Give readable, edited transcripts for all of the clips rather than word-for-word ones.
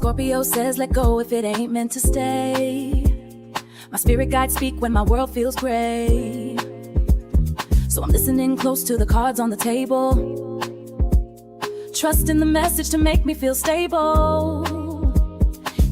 Scorpio says let go if it ain't meant to stay. My spirit guides speak when my world feels gray. So I'm listening close to the cards on the table, trusting the message to make me feel stable.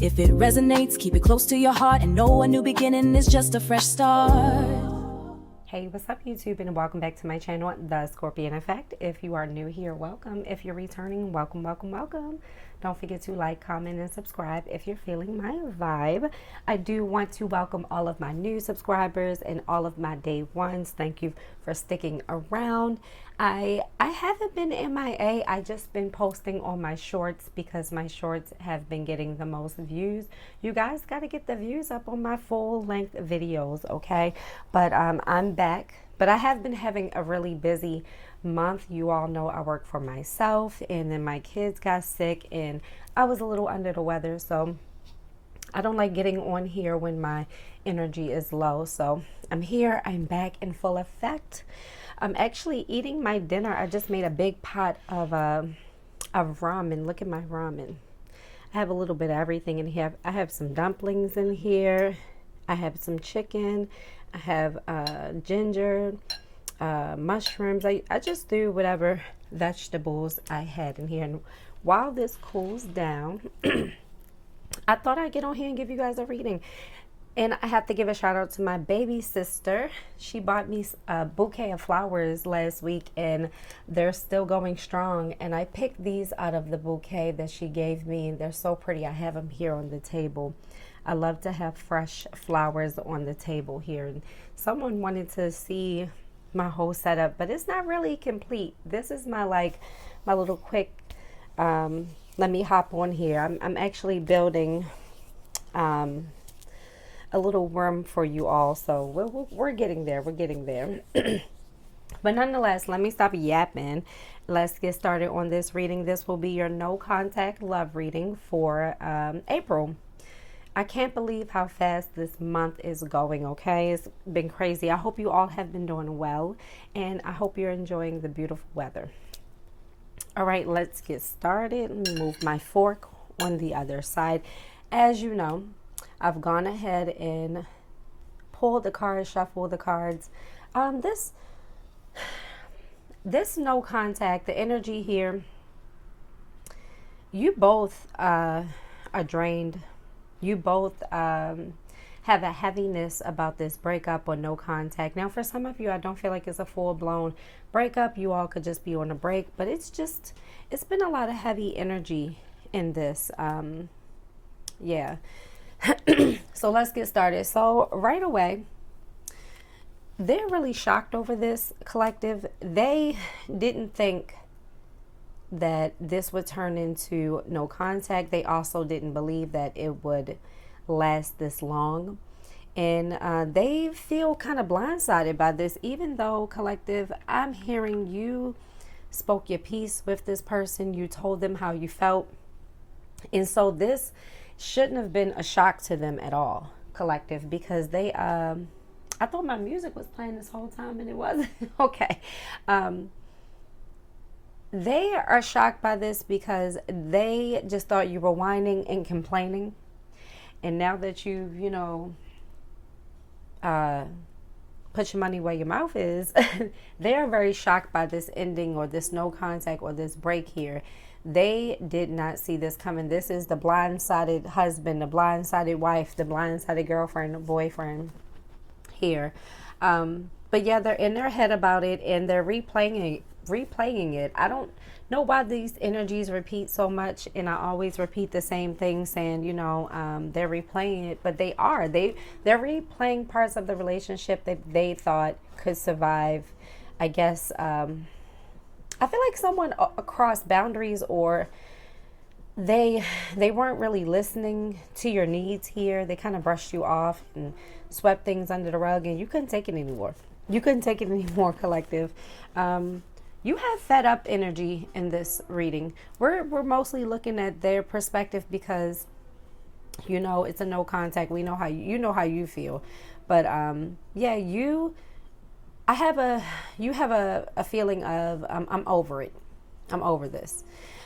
If it resonates, keep it close to your heart and know a new beginning is just a fresh start. Hey, what's up YouTube, and welcome back to my channel, The Scorpion Effect. If you are new here, welcome. If you're returning, welcome, welcome, welcome. Don't forget to like, comment, and subscribe if you're feeling my vibe. I do want to welcome all of my new subscribers and all of my day ones. Thank you for sticking around. I haven't been MIA. I just been posting on my shorts because my shorts have been getting the most views. You guys got to get the views up on my full-length videos, okay? But I'm back. But I have been having a really busy month. You all know I work for myself, and then my kids got sick and I was a little under the weather, so I don't like getting on here when my energy is low. So I'm here, I'm back in full effect. I'm actually eating my dinner. I just made a big pot of ramen. Look at my ramen. I have a little bit of everything in here. I have some dumplings in here. I have some chicken. I have ginger, mushrooms. I just threw whatever vegetables I had in here. And while this cools down, I thought I'd get on here and give you guys a reading. And I have to give a shout out to my baby sister. She bought me a bouquet of flowers last week and they're still going strong. And I picked these out of the bouquet that she gave me. They're so pretty. I have them here on the table. I love to have fresh flowers on the table here. And someone wanted to see my whole setup, but it's not really complete. This is my little quick, let me hop on here. I'm actually building a little room for you all, so we're getting there. We're getting there. But nonetheless, let me stop yapping. Let's get started on this reading. This will be your no contact love reading for April. I can't believe how fast this month is going, okay? It's been crazy. I hope you all have been doing well, and I hope you're enjoying the beautiful weather. All right, let's get started. Let me move my fork on the other side. As you know, I've gone ahead and pulled the cards, shuffled the cards. This no contact, the energy here, you both are drained. You both have a heaviness about this breakup or no contact. Now, for some of you, I don't feel like it's a full-blown breakup. You all could just be on a break, but it's been a lot of heavy energy in this. Yeah. So let's get started. So right away, they're really shocked over this, collective. They didn't think that this would turn into no contact. They also didn't believe that it would last this long. And they feel kind of blindsided by this, even though, collective, I'm hearing you spoke your piece with this person. You told them how you felt. And so this shouldn't have been a shock to them at all, collective, because they, I thought my music was playing this whole time and it wasn't. Okay. They are shocked by this because they just thought you were whining and complaining. And now that you've, put your money where your mouth is, they're very shocked by this ending or this no contact or this break here. They did not see this coming. This is the blindsided husband, the blindsided wife, the blindsided girlfriend, the boyfriend here. But yeah, they're in their head about it and they're replaying it. I don't know why these energies repeat so much, and I always repeat the same thing, saying, they're replaying it, but they're replaying parts of the relationship that they thought could survive. I guess I feel like someone crossed boundaries, or they weren't really listening to your needs here. They kind of brushed you off and swept things under the rug, and you couldn't take it anymore. You couldn't take it anymore, collective. You have fed up energy in this reading. We're mostly looking at their perspective because, it's a no contact. We know how how you feel. But yeah, you have a feeling of I'm over it. I'm over this.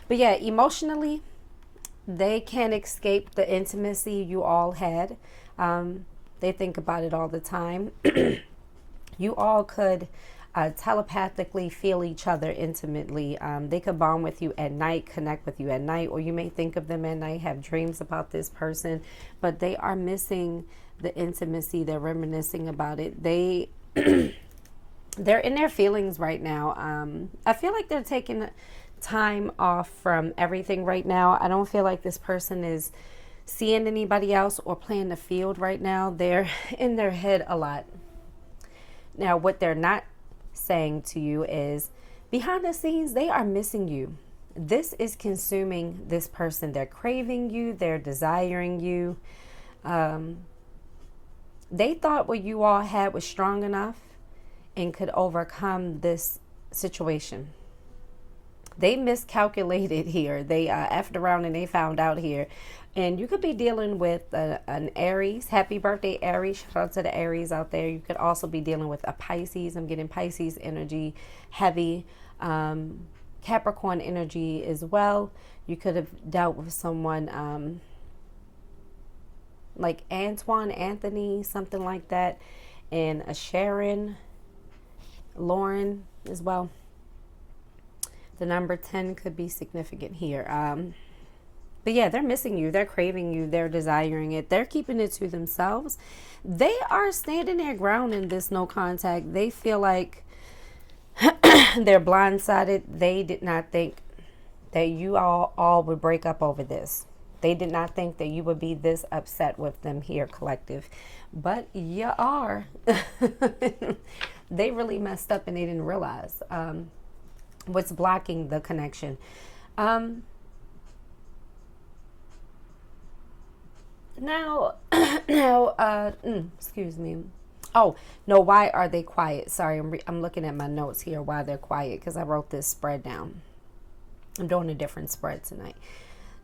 But yeah, emotionally, They can't escape the intimacy you all had. They think about it all the time. You all could telepathically feel each other intimately. They could bond with you at night, connect with you at night, or you may think of them at night, have dreams about this person, but they are missing the intimacy. They're reminiscing about it. They're in their feelings right now. I feel like they're taking time off from everything right now. I don't feel like this person is seeing anybody else or playing the field right now. They're in their head a lot. Now, what they're not saying to you is behind the scenes, they are missing you. This is consuming this person. They're craving you. They're desiring you. They thought what you all had was strong enough and could overcome this situation. They miscalculated here. They effed around and they found out here. And you could be dealing with an Aries. Happy birthday, Aries. Shout out to the Aries out there. You could also be dealing with a Pisces. I'm getting Pisces energy heavy. Capricorn energy as well. You could have dealt with someone like Antoine, Anthony, something like that. And a Sharon, Lauren as well. The number 10 could be significant here. But yeah, they're missing you. They're craving you. They're desiring it. They're keeping it to themselves. They are standing their ground in this no contact. They feel like they're blindsided. They did not think that you all would break up over this. They did not think that you would be this upset with them here, collective. But you are. They really messed up and they didn't realize what's blocking the connection. Excuse me. Oh, no, why are they quiet? Sorry, I'm looking at my notes here, why they're quiet, because I wrote this spread down. I'm doing a different spread tonight.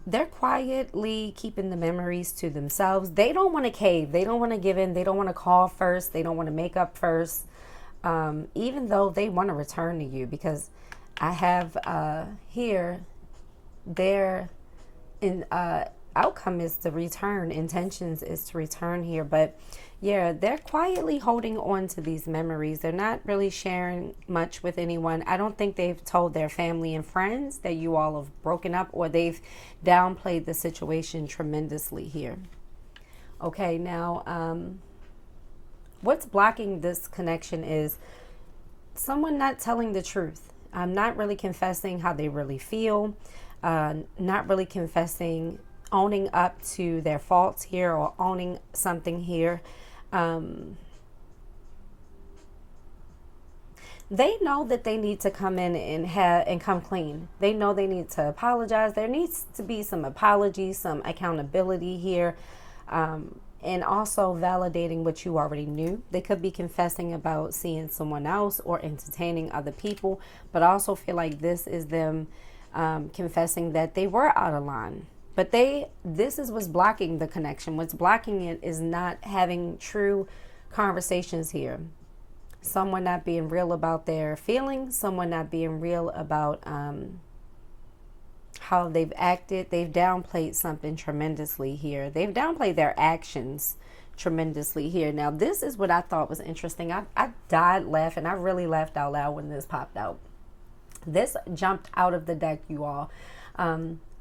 They're quietly keeping the memories to themselves. They don't want to cave. They don't want to give in. They don't want to call first. They don't want to make up first, even though they want to return to you, because I have here their outcome is to return. Intentions is to return here. But yeah, they're quietly holding on to these memories. They're not really sharing much with anyone. I don't think they've told their family and friends that you all have broken up, or they've downplayed the situation tremendously here. Okay, now what's blocking this connection is someone not telling the truth. Not really confessing how they really feel, not really confessing, owning up to their faults here, or owning something here. They know that they need to come in and come clean. They know they need to apologize. There needs to be some apology, some accountability here, and also validating what you already knew. They could be confessing about seeing someone else or entertaining other people, but also feel like this is them confessing that they were out of line. But this is what's blocking the connection. What's blocking it is not having true conversations here. Someone not being real about their feelings, someone not being real about how they've acted. They've downplayed something tremendously here. They've downplayed their actions tremendously here. Now, this is what I thought was interesting. I died laughing. I really laughed out loud when this popped out. This jumped out of the deck, you all.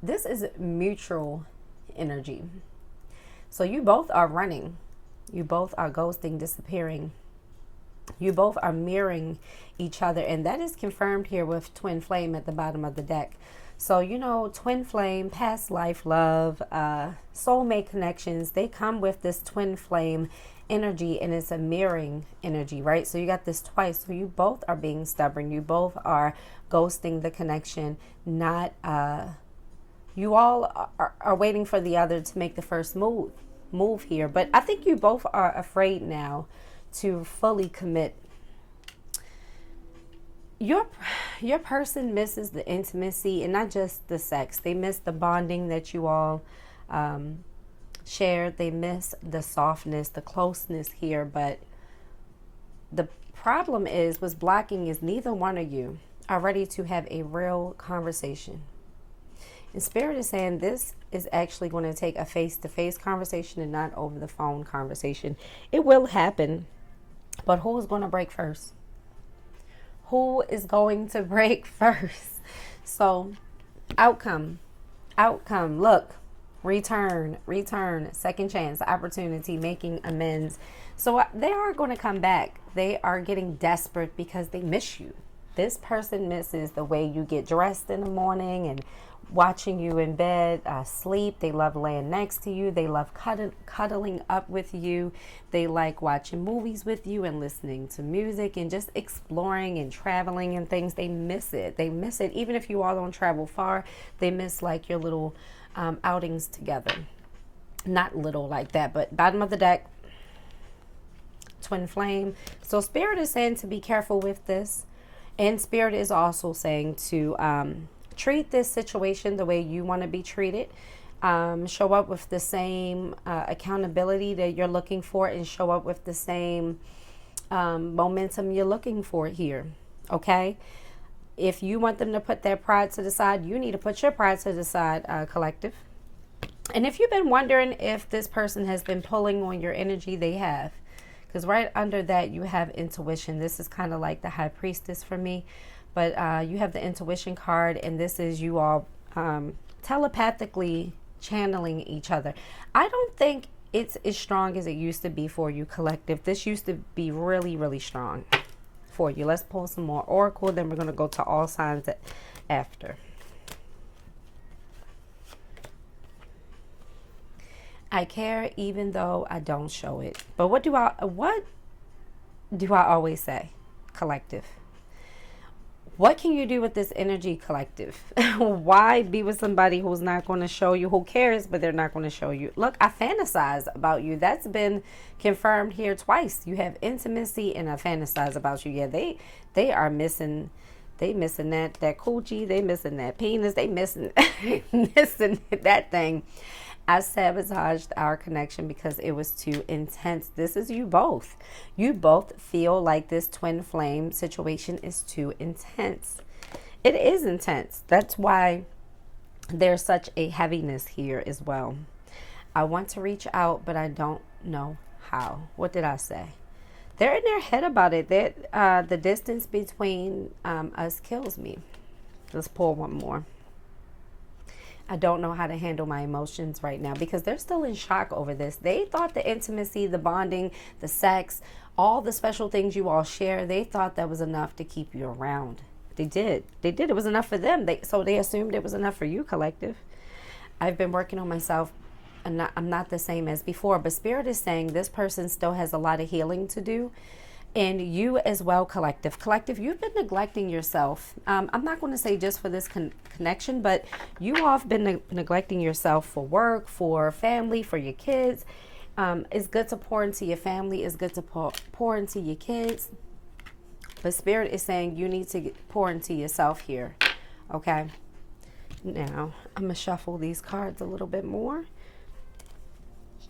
This is mutual energy. So you both are running. You both are ghosting, disappearing. You both are mirroring each other. And that is confirmed here with twin flame at the bottom of the deck. So, you know, twin flame, past life love, soulmate connections, they come with this twin flame energy, and it's a mirroring energy, right? So you got this twice. So you both are being stubborn. You both are ghosting the connection, not... you all are waiting for the other to make the first move here. But I think you both are afraid now to fully commit. Your person misses the intimacy, and not just the sex. They miss the bonding that you all shared. They miss the softness, the closeness here. But the problem is, what's blocking is neither one of you are ready to have a real conversation. And Spirit is saying this is actually going to take a face-to-face conversation and not over the phone conversation. It will happen, but who is going to break first? Who is going to break first? So, outcome, look, return, second chance, opportunity, making amends. So they are going to come back. They are getting desperate because they miss you. This person misses the way you get dressed in the morning and watching you in bed, sleep. They love laying next to you. They love cuddling up with you. They like watching movies with you and listening to music and just exploring and traveling and things. They miss it. They miss it. Even if you all don't travel far, they miss like your little outings together. Not little like that, but bottom of the deck, twin flame. So Spirit is saying to be careful with this. And Spirit is also saying to treat this situation the way you want to be treated. Show up with the same accountability that you're looking for, and show up with the same momentum you're looking for here. Okay? If you want them to put their pride to the side, you need to put your pride to the side, collective. And if you've been wondering if this person has been pulling on your energy, they have. Because right under that, you have intuition. This is kind of like the High Priestess for me. But you have the intuition card, and this is you all telepathically channeling each other. I don't think it's as strong as it used to be for you, collective. This used to be really, really strong for you. Let's pull some more oracle. Then we're going to go to all signs after. I care even though I don't show it. But what do I always say, collective? What can you do with this energy, collective? Why be with somebody who's not going to show you, who cares, but they're not going to show you? Look, I fantasize about you. That's been confirmed here twice. You have intimacy, and I fantasize about you. Yeah, they are missing. They missing that coochie. They missing that penis. They missing missing that thing. I sabotaged our connection because it was too intense. This is you both. You both feel like this twin flame situation is too intense. It is intense. That's why there's such a heaviness here as well. I want to reach out, but I don't know how. What did I say? They're in their head about it. The distance between us kills me. Let's pull one more. I don't know how to handle my emotions right now because they're still in shock over this. They thought the intimacy, the bonding, the sex, all the special things you all share, they thought that was enough to keep you around. They did. It was enough for them. So they assumed it was enough for you, collective. I've been working on myself, and I'm not the same as before, but Spirit is saying this person still has a lot of healing to do. And you as well, collective. Collective, you've been neglecting yourself. I'm not going to say just for this connection, but you all have been neglecting yourself for work, for family, for your kids. It's good to pour into your family. It's good to pour into your kids. But Spirit is saying you need to pour into yourself here. Okay? Now, I'm going to shuffle these cards a little bit more.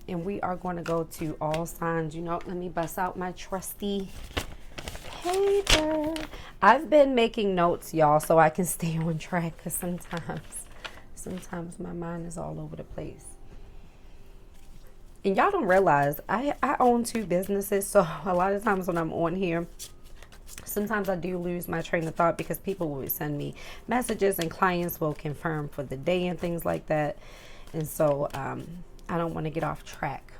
And we are going to go to all signs. You know, let me bust out my trusty paper. I've been making notes, y'all, so I can stay on track. Because sometimes my mind is all over the place. And y'all don't realize I own 2 businesses. So a lot of times when I'm on here, sometimes I do lose my train of thought because people will send me messages and clients will confirm for the day and things like that. And so, I don't want to get off track.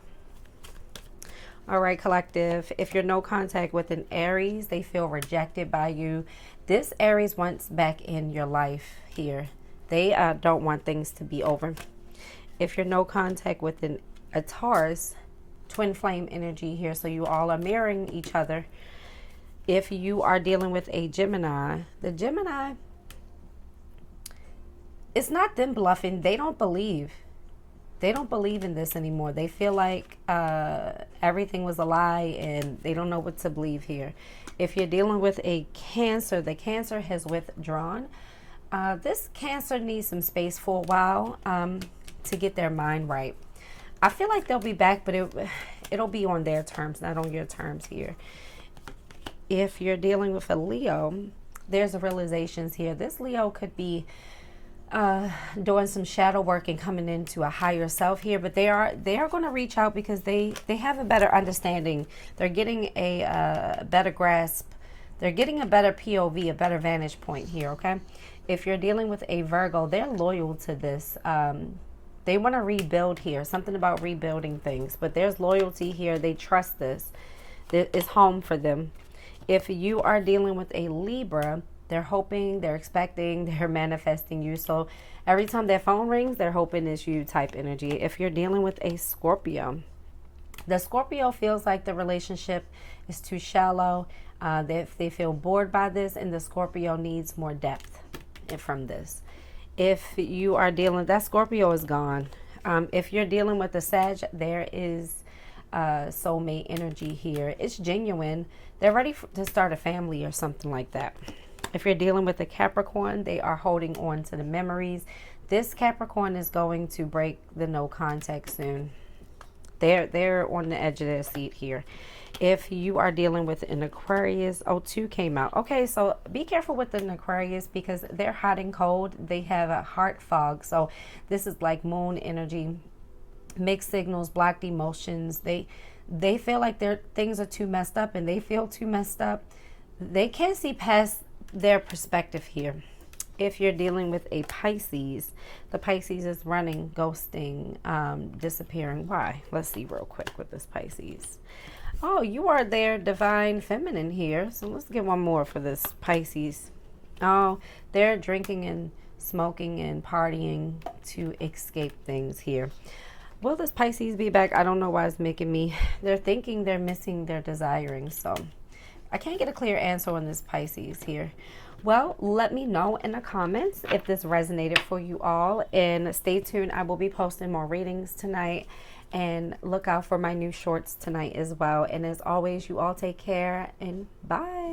All right, collective. If you're no contact with an Aries, they feel rejected by you. This Aries wants back in your life here. They don't want things to be over. If you're no contact with a Taurus, twin flame energy here. So you all are mirroring each other. If you are dealing with a Gemini, the Gemini, it's not them bluffing. They don't believe. They don't believe in this anymore. They feel like everything was a lie and they don't know what to believe here. If you're dealing with a Cancer, the Cancer has withdrawn. This Cancer needs some space for a while to get their mind right. I feel like they'll be back, but it'll be on their terms, not on your terms here. If you're dealing with a Leo, there's a realizations here. This Leo could be doing some shadow work and coming into a higher self here, but they are going to reach out because they have a better understanding. They're getting a better grasp. They're getting a better POV, a better vantage point here. Okay, if you're dealing with a Virgo, they're loyal to this. They want to rebuild here, something about rebuilding things, but there's loyalty here. They trust this. This is home for them. If you are dealing with a Libra, they're hoping, they're expecting, they're manifesting you. So every time their phone rings, they're hoping it's you type energy. If you're dealing with a Scorpio, the Scorpio feels like the relationship is too shallow. They feel bored by this, and the Scorpio needs more depth from this. If you are dealing, that Scorpio is gone. If you're dealing with the Sag, there is soulmate energy here. It's genuine. They're ready to start a family or something like that. If you're dealing with a Capricorn, they are holding on to the memories. This Capricorn is going to break the no contact soon. They're on the edge of their seat here. If you are dealing with an Aquarius, 2 came out. Okay, so be careful with an Aquarius because they're hot and cold. They have a heart fog. So this is like moon energy, mixed signals, blocked emotions. They feel like their things are too messed up, and they feel too messed up. They can't see past their perspective here. If you're dealing with a Pisces, the Pisces is running, ghosting, disappearing. Why? Let's see real quick with this Pisces. Oh, you are their divine feminine here. So let's get one more for this Pisces. Oh, they're drinking and smoking and partying to escape things here. Will this Pisces be back? I don't know why it's making me. They're thinking, they're missing, they're desiring. So I can't get a clear answer on this Pisces here. Well, let me know in the comments if this resonated for you all. And stay tuned. I will be posting more readings tonight. And look out for my new shorts tonight as well. And as always, you all take care and bye.